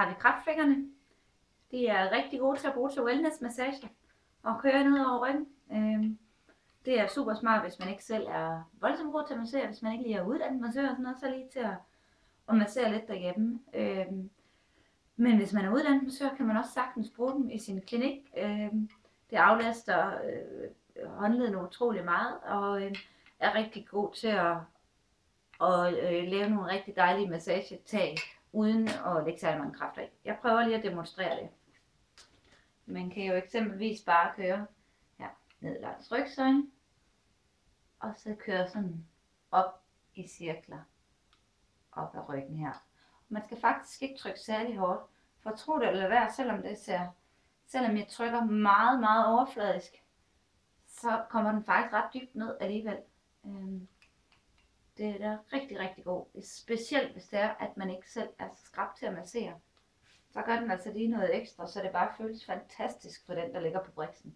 har vi kraftfingerne. De er rigtig gode til at bruge til wellness-massage og køre ned over ryggen. Det er super smart, hvis man ikke selv er voldsomt god til at massere, hvis man ikke lige er uddannet massør og sådan noget, så lige til at massere lidt derhjemme. Men hvis man er uddannet massør, kan man også sagtens bruge dem i sin klinik. Det aflaster håndledene utrolig meget, og er rigtig god til at lave nogle rigtig dejlige massagetag, uden at lægge særlig mange kræfter i. Jeg prøver lige at demonstrere det. Man kan jo eksempelvis bare køre her ned langs rygsøjlen, og så køre sådan op i cirkler op ad ryggen her. Man skal faktisk ikke trykke særlig hårdt, for tro det eller være, selvom jeg trykker meget, meget overfladisk, så kommer den faktisk ret dybt ned alligevel. Det er da rigtig, rigtig god. Specielt hvis det er, at man ikke selv er så skrap til at massere. Så gør den altså lige noget ekstra, så det bare føles fantastisk for den, der ligger på briksen.